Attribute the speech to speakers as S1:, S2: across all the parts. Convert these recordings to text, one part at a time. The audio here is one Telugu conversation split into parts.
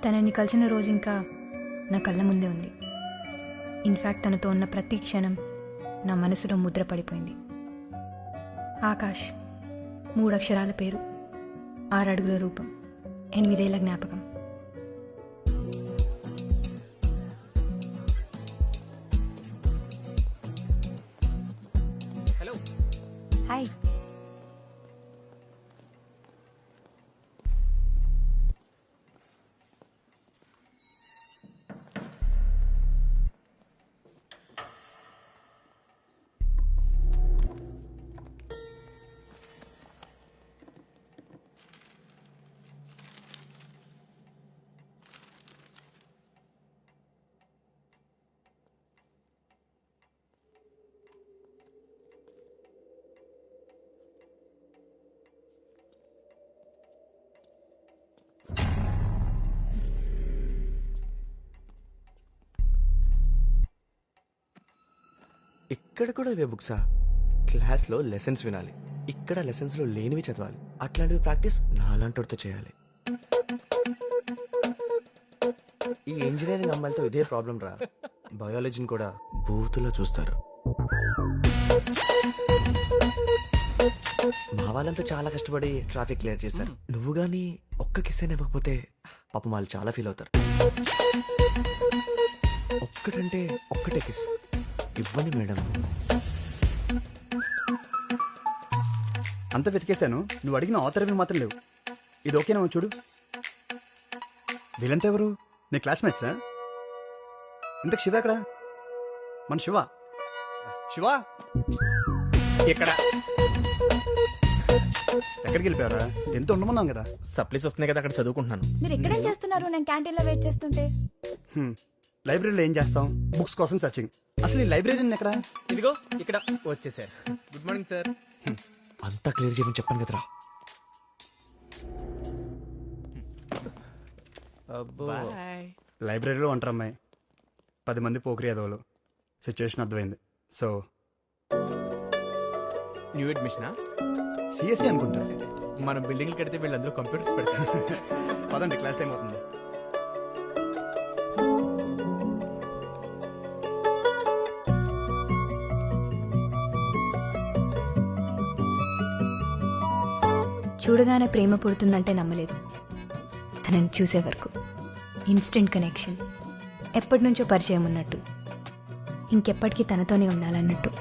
S1: తనని కలిసిన రోజు ఇంకా నా కళ్ళ ముందే ఉంది. ఇన్ఫ్యాక్ట్ తనతో ఉన్న ప్రతి క్షణం నా మనసులో ముద్ర పడిపోయింది. ఆకాష్, 3 అక్షరాల పేరు, 6 అడుగుల రూపం, 8 ఏళ్ల జ్ఞాపకం.
S2: హలో.
S1: హాయ్.
S2: ఇక్కడ కూడా ఇవే బుక్సా? క్లాస్లో లెసన్స్ వినాలి, ఇక్కడ లెసన్స్లో లేనివి చదవాలి. అట్లాంటివి ప్రాక్టీస్ నాలాంటితో చేయాలి. ఈ ఇంజనీరింగ్ అమ్మాయిలతో ఇదే ప్రాబ్లం రా. బయాలజీని కూడా బూతులో చూస్తారు. మా వాళ్ళంతా చాలా కష్టపడి ట్రాఫిక్ క్లియర్ చేశారు. నువ్వు గానీ ఒక్క కిస్ అయినా ఇవ్వకపోతే పాపం వాళ్ళు చాలా ఫీల్ అవుతారు. ఒక్కటంటే ఒక్కటే కిస్ ఇవ్వండి మేడం.
S3: అంత వెతికేశాను, నువ్వు అడిగిన ఆథర్వి మాత్రం లేవు. ఇది ఓకేనా చూడు. వీళ్ళంతా ఎవరు? నీ క్లాస్మేట్సా? ఇంతకు శివ ఎక్కడ? మన శివ. శివ
S2: ఇక్కడ
S3: ఎక్కడికి వెళ్ళిపోయారా? ఎంత ఉండమన్నాను కదా.
S2: సప్లీస్ వస్తున్నాయి కదా, అక్కడ చదువుకుంటున్నాను.
S1: మీరు ఎక్కడేం చేస్తున్నారు? నేను క్యాంటీన్లో వెయిట్ చేస్తుంటే.
S3: లైబ్రరీలో ఏం చేస్తాం? బుక్స్ కోసం సర్చింగ్. అసలు ఈ లైబ్రరీ ఎక్కడ?
S2: ఇదిగో ఇక్కడ వచ్చేసారు. Good morning sir. అంతా క్లియర్ చేయమని చెప్పాను కదరా.
S3: లైబ్రరీలో ఉంటారు అమ్మాయి, 10 మంది పోకరి అదవులు. సిచ్యువేషన్ అర్థమైంది. సో
S2: న్యూ అడ్మిషనా?
S3: సిఎస్సి అనుకుంటా.
S2: మనం బిల్డింగ్లు కడితే వీళ్ళందరూ కంప్యూటర్స్ పెడతారు.
S3: పదండి, క్లాస్ టైం అవుతుంది.
S1: చూడగానే ప్రేమ పుడుతుందంటే నమ్మలేదు. తనని చూసే వరకు ఇన్స్టెంట్ కనెక్షన్, ఎప్పటి నుంచో పరిచయం ఉన్నట్టు, ఇంకెప్పటికీ తనతోనే ఉండాలన్నట్టు.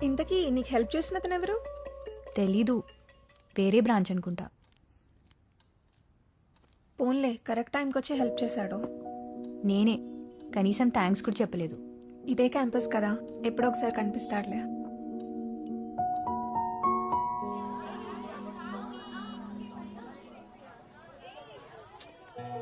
S4: ఇంతకీ నీకు హెల్ప్ చేసిన అతను ఎవరు?
S1: తెలీదు, వేరే బ్రాంచ్ అనుకుంటా.
S4: పోన్లే, కరెక్ట్ టైంకి వచ్చి హెల్ప్ చేశాడు.
S1: నేనే, కనీసం థ్యాంక్స్ కూడా చెప్పలేదు.
S4: ఇదే క్యాంపస్ కదా, ఎప్పుడో ఒకసారి కనిపిస్తాడులే.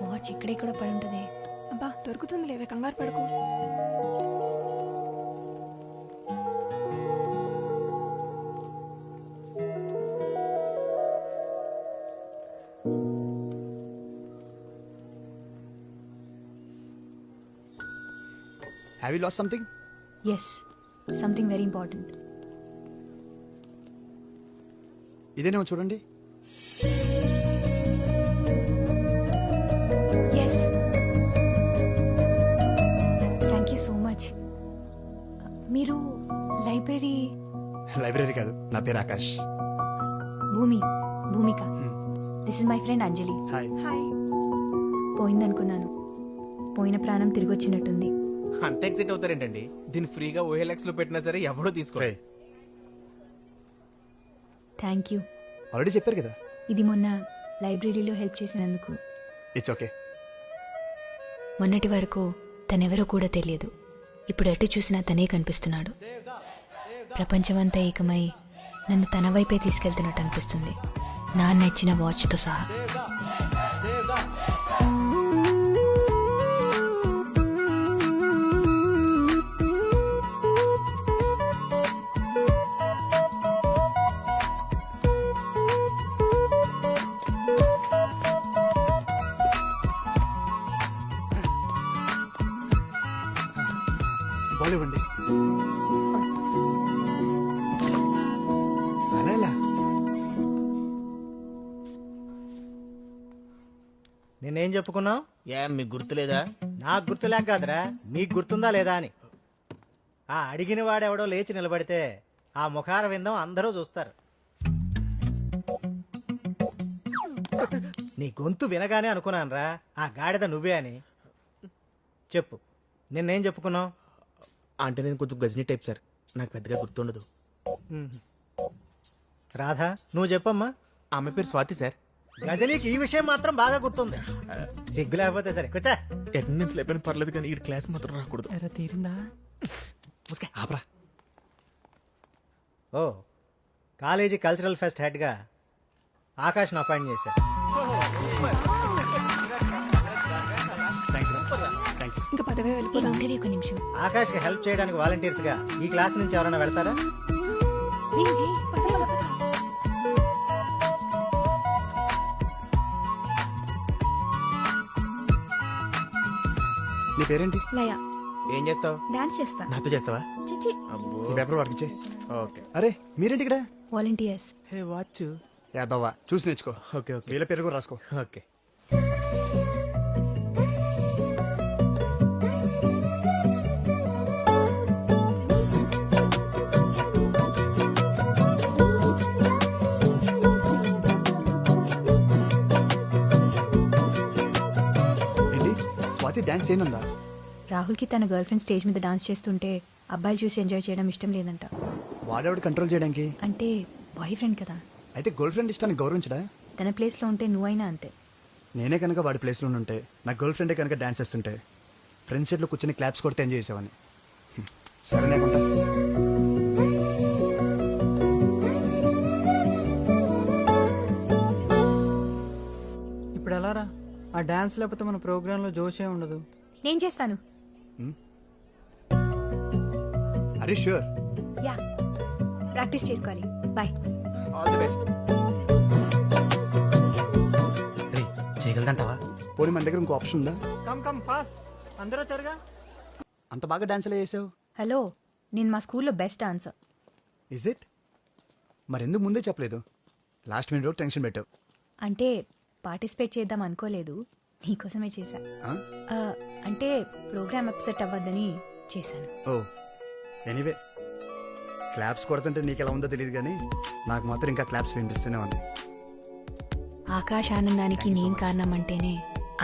S1: వాచ్ ఇక్కడే కూడా పడి ఉంటుంది.
S4: అబ్బా, దొరుకుతుంది లేవే, కంగారు పడుకో.
S3: Have you lost something?
S1: Yes, something very important.
S3: ఇదేనేమో చూడండి.
S1: Yes, thank you so much. మీరు
S3: లైబ్రరీ కాదు, నా పేరు Akash.
S1: Bhumika. This is my friend Anjali.
S3: Hi.
S4: Hi.
S1: పోయిందనుకున్నాను, పోయిన ప్రాణం తిరిగి వచ్చినట్టుంది.
S2: అంత ఎక్సైట్ అవుతారేంటండి? దీన్ని ఫ్రీగా OLX లో పెట్టినా సరే ఎవడో తీసుకో.
S1: Thank you.
S3: ఆల్రెడీ చెప్పారు కదా.
S1: ఇది మొన్న లైబ్రరీలో హెల్ప్ చేసినందుకు.
S3: It's okay.
S1: మొన్నటి వరకు తనెవరో కూడా తెలియదు. ఇప్పుడు ఎటు చూసినా తనే కనిపిస్తున్నాడు. ప్రపంచమంతా ఏకమై నన్ను తన వైపే తీసుకెళ్తున్నట్టు అనిపిస్తుంది, నా నచ్చిన వాచ్తో సహా.
S3: బాలేవండి. అలా
S5: నేనేం చెప్పుకున్నావు?
S6: ఏం మీకు గుర్తులేదా?
S5: నాకు గుర్తులేక కాదురా, నీకు గుర్తుందా లేదా అని. ఆ అడిగిన వాడెవడో లేచి నిలబడితే ఆ ముఖార విందం అందరూ చూస్తారు. నీ గొంతు వినగానే అనుకున్నానురా ఆ గాడిద నువ్వే అని. చెప్పు, నిన్నేం చెప్పుకున్నావు?
S2: అంటే నేను కొంచెం గజనీ టైప్ సార్, నాకు పెద్దగా గుర్తుండదు.
S5: రాధా, నువ్వు చెప్పమ్మా.
S2: ఆమె పేరు స్వాతి సార్.
S5: గజనీకి ఈ విషయం మాత్రం బాగా గుర్తుంది. సిగ్గు లేకపోతే సరే కూర్చో.
S2: అటెండెన్స్ లేపని పర్లేదు కానీ ఈ క్లాస్ మాత్రం రాకూడదు.
S5: తీరిందా?
S2: ఆపరా.
S5: ఓ, కాలేజీ కల్చరల్ ఫెస్ట్ హెడ్గా ఆకాష్ను అపాయింట్ చేశారు.
S4: ఇంకా పదవే వెళ్ళిపోదాం.
S1: ఉండేవి ఒక నిమిషం.
S5: ఆకాష్కి హెల్ప్ చేయడానికి వాలంటీర్స్గా ఈ క్లాస్ నుంచి ఎవరైనా వెళ్తారా?
S3: నీ పేరేంటి?
S4: లయ,
S2: ఏం చేస్తావు?
S4: డాన్స్ చేస్తా.
S2: నాతో చేస్తావా?
S4: చిచి,
S3: ఈ పేపర్ వాడికి ఇచ్చే.
S2: ఓకే.
S3: అరే మీరేంటి ఇక్కడ?
S1: వాలంటీర్స్.
S2: Hey watch.
S3: యాదవ్వా చూసి నేర్చుకో.
S2: ఓకే ఓకే
S3: వీళ్ళ పేరు కూడా రాసుకో.
S2: ఓకే.
S3: ఏంటి స్వాతి డాన్స్ చేయనుందా?
S1: రాహుల్కి తన గర్ల్ ఫ్రెండ్ స్టేజ్ మీద డాన్స్ చేస్తుంటే అబ్బాయిలు చూసి ఎంజాయ్ చేయడం ఇష్టం లేదంట.
S3: వాడేవాడు కంట్రోల్ చేయడానికి?
S1: అంటే బాయ్ ఫ్రెండ్ కదా.
S3: అయితే గర్ల్ ఫ్రెండ్ ఇష్టాన్ని గౌరవించడా?
S1: తన ప్లేస్లో ఉంటే నువ్వైనా అంతే.
S3: నేనే కనుక వాడి ప్లేస్లో ఉంటే, నా గర్ల్ ఫ్రెండే కనుక డాన్స్ చేస్తుంటే ఫ్రెండ్ సీట్లో కూర్చొని క్లాప్స్ కొడితే ఎంజాయ్ చేసేవాడిని. సరేనే కొంటా.
S7: ఇప్పుడు ఎలా రా? ఆ డాన్స్ లేకపోతే మన ప్రోగ్రాంలో జోషే ఉండదు.
S1: నేను చేస్తాను.
S3: అరే ష్యూర్.
S1: యా, ప్రాక్టీస్ చేసుకోవాలి. బాయ్.
S2: All the best. రే చేయగలదంటావా?
S3: పోనీ మన దగ్గర ఇంకో ఆప్షన్ ఉందా?
S7: కమ్ కమ్ ఫాస్ట్, అందరూ వచ్చారుగా.
S3: అంత బాగా డాన్స్ ఎలా చేసావు?
S1: హలో, నేను మా స్కూల్లో బెస్ట్ డాన్సర్.
S3: Is it? మరెందుకు ముందే చెప్పలేదు? లాస్ట్ మినిట్ వరకు టెన్షన్ పెట్టావు.
S1: అంటే పార్టిసిపేట్ చేద్దాం అనుకోలేదు, నీకోసమే చేశా.
S3: ఆ?
S1: అంటే ప్రోగ్రామ్ అప్సెట్ అవ్వద్దని చేశాను.
S3: ఓ ఎనీవే, క్లాప్స్ కొడుతుంటే నీకు ఎలా ఉందో తెలియదు కానీ నాకు మాత్రం ఇంకా క్లాప్స్ వినిపిస్తూనే ఉంది.
S1: ఆకాశ ఆనందానికి నేను కారణం అంటేనే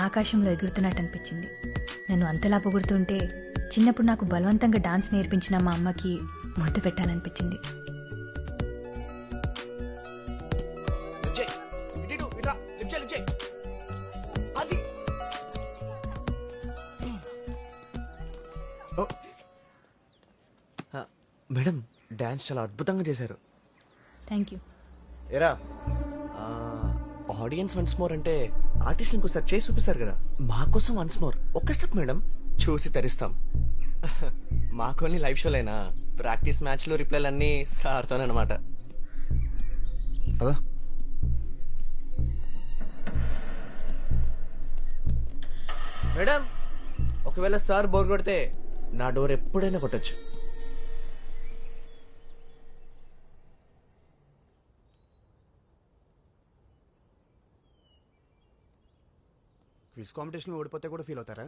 S1: ఆకాశంలో ఎగురుతున్నట్టు అనిపించింది. నన్ను అంతలా పొగుడుతుంటే చిన్నప్పుడు నాకు బలవంతంగా డాన్స్ నేర్పించిన మా అమ్మకి ముద్దు పెట్టాలనిపించింది.
S3: ఓ
S2: మేడం డాన్స్ చాలా అద్భుతంగా చేశారు.
S1: Thank you.
S2: ఎరా ఆడియన్స్ వన్స్ మోర్ అంటే ఆర్టిస్ట్ ఇంకోసారి చేసి చూపిస్తారు కదా, మా కోసం వన్స్ మోర్ ఒక్క స్టెప్ మేడం, చూసి తరిస్తాం. మాకోని లైవ్ షోలైనా ప్రాక్టీస్ మ్యాచ్లు రిప్లైలు అన్నీ సార్తోనమాట.
S3: పదా
S2: మేడం ఒకవేళ సార్ బోర్ కొడితే నా డోర్ ఎప్పుడైనా కొట్టచ్చు.
S3: క్విజ్ కాంపిటీషన్లో ఓడిపోతే కూడా ఫీల్ అవుతారా?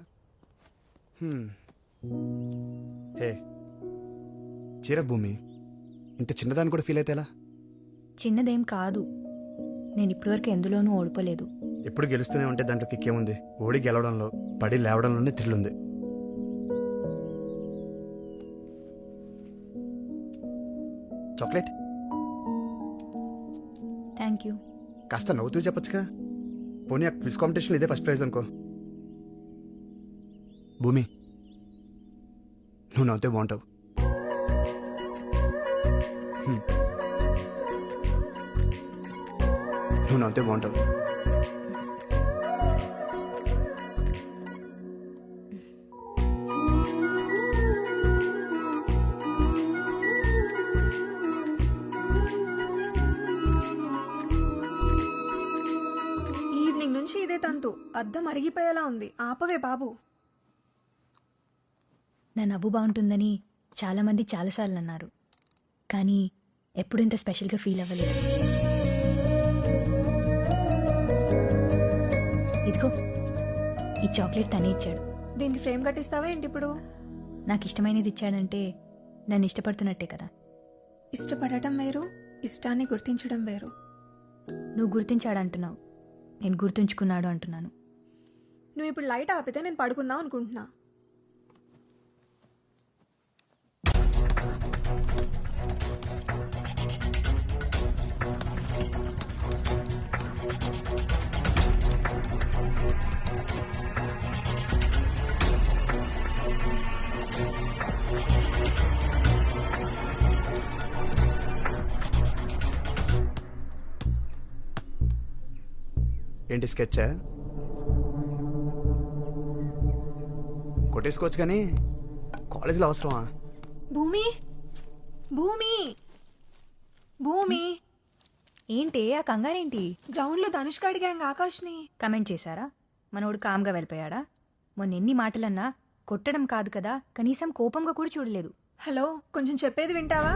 S3: హే చీర భూమి, ఇంత చిన్నదాన్ని కూడా ఫీల్ అయితే ఎలా?
S1: చిన్నదేం కాదు, నేను ఇప్పటివరకు ఎందులోనూ ఓడిపోలేదు.
S3: ఎప్పుడు గెలుస్తూనే ఉంటే దాంట్లో కిక్కేముంది? ఓడి గెలవడంలో, పడి లేవడంలోనే థ్రిల్ ఉంది. Chocolate
S1: thank you.
S3: కాస్త నవ్వుతూ చెప్పొచ్చుగా. పోనీ ఆ క్విజ్ కాంపిటీషన్ ఇదే ఫస్ట్ ప్రైజ్ అనుకో. భూమి నువ్వు నవ్వుతే బాగుంటావు. నువ్వు నవ్వుతే బాగుంటావు.
S4: ఈవినింగ్ నుంచి ఇదే తంతు. అద్దం అరిగిపోయేలా ఉంది. ఆపవే బాబు.
S1: నా నవ్వు బాగుంటుందని చాలామంది చాలాసార్లు అన్నారు, కానీ ఎప్పుడు ఇంత స్పెషల్గా ఫీల్ అవ్వలేదు. ఇదిగో ఈ చాక్లెట్ తనే ఇచ్చాడు.
S4: దీనికి ఫ్రేమ్ కట్టిస్తావా ఏంటి ఇప్పుడు?
S1: నాకు ఇష్టమైనది ఇచ్చాడంటే నన్ను ఇష్టపడుతున్నట్టే కదా.
S4: ఇష్టపడటం వేరు, ఇష్టాన్ని గుర్తించడం వేరు.
S1: నువ్వు గుర్తించాడంటున్నావు, నేను గుర్తుంచుకున్నాడు అంటున్నాను.
S4: నువ్వు ఇప్పుడు లైట్ ఆపితే నేను పడుకుందాం అనుకుంటున్నా.
S3: ఏంటి స్కెచ్చా? కొట్టేసుకోవచ్చు కానీ కాలేజీలో అవసరమా?
S4: భూమి, భూమి, భూమి,
S1: ఏంటి ఆ కంగారేంటి?
S4: గ్రౌండ్లో ధనుష్క అడిగాంగ ఆకాష్ని.
S1: కమెంట్ చేశారా? మనోడు కామ్గా వెళ్ళిపోయాడా? మొన్న ఎన్ని మాటలన్నా కొట్టడం కాదు కదా, కనీసం కోపంగా కూడా చూడలేదు.
S4: హలో, కొంచెం చెప్పేది వింటావా?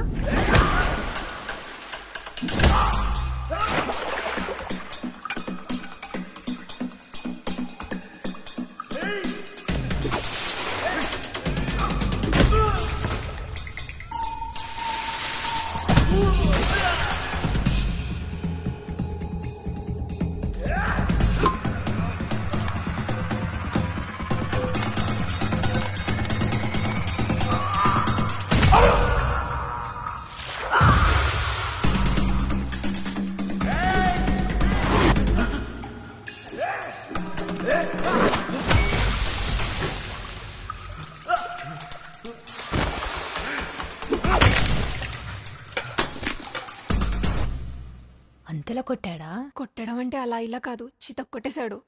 S1: అంతలా కొట్టాడా?
S4: కొట్టడం అంటే అలా ఇలా కాదు, చితక్ కొట్టేశాడు.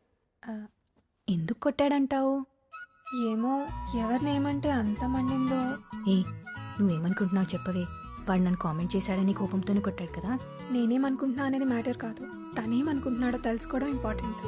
S1: ఆ, ఎందుకు కొట్టాడంటావు?
S4: ఏమో, ఎవరినేమంటే అంత మండిందో.
S1: ఏ, నువ్వేమనుకుంటున్నావు చెప్పవే. వాడు నన్ను కామెంట్ చేశాడని కోపంతోనే కొట్టాడు కదా.
S4: నేనేమనుకుంటున్నా అనేది మ్యాటర్ కాదు, తనేమనుకుంటున్నాడో తెలుసుకోవడం ఇంపార్టెంట్.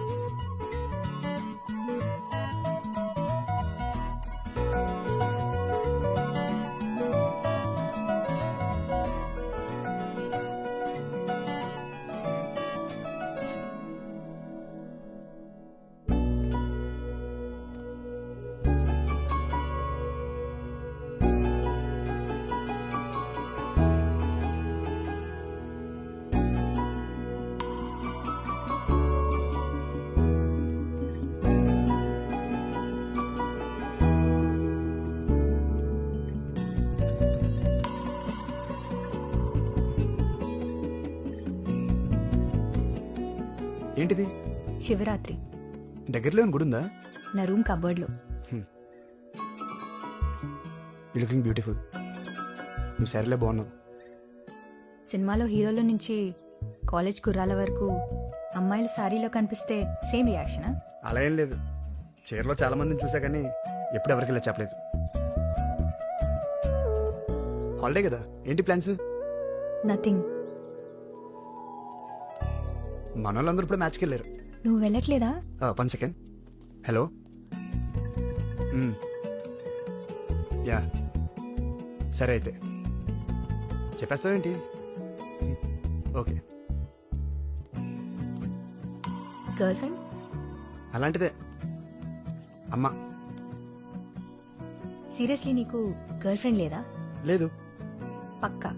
S3: ఏంటిది?
S1: శివరాత్రి.
S3: దగ్గరలో ఏమైనా గుడి ఉందా?
S1: నా రూమ్ కబోర్డ్లో.
S3: You looking beautiful. నువ్వు సరేలే బాగున్నావు.
S1: సినిమాలో హీరోల నుంచి కాలేజ్ కుర్రాల వరకు అమ్మాయిలు సారీలో కనిపిస్తే సేమ్ రియాక్షనా?
S3: అలా ఏం లేదు. చీరలో చాలా మందిని చూసా కానీ ఎప్పుడు ఎవరికి ఇలా చెప్పలేదు. హాలిడే కదా, ఏంటి ప్లాన్స్?
S1: నథింగ్.
S3: మన వాళ్ళందరూ ఇప్పుడు మ్యాచ్కి వెళ్ళారు.
S1: నువ్వు వెళ్ళట్లేదా?
S3: 1 సెకండ్. హలో. యా, సరే అయితే చెప్పేస్తావేంటి? ఓకే.
S1: Girl friend?
S3: అలాంటిదే. అమ్మా.
S1: సీరియస్లీ నీకు గర్ల్ ఫ్రెండ్ లేదా?
S3: లేదు.
S1: పక్కా?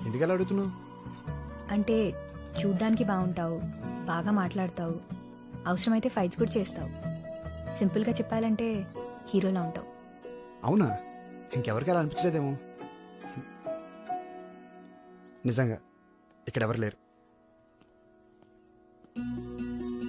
S3: ఎందుకు అలా అడుగుతున్నావు?
S1: అంటే చూడ్డానికి బాగుంటావు, బాగా మాట్లాడతావు, అవసరమైతే ఫైట్స్ కూడా చేస్తావు. సింపుల్గా చెప్పాలంటే హీరోలా ఉంటావు.
S3: అవునా? ఇంకెవరికి అలా అనిపించలేదేమో. నిజంగా ఇక్కడ ఎవరు లేరు.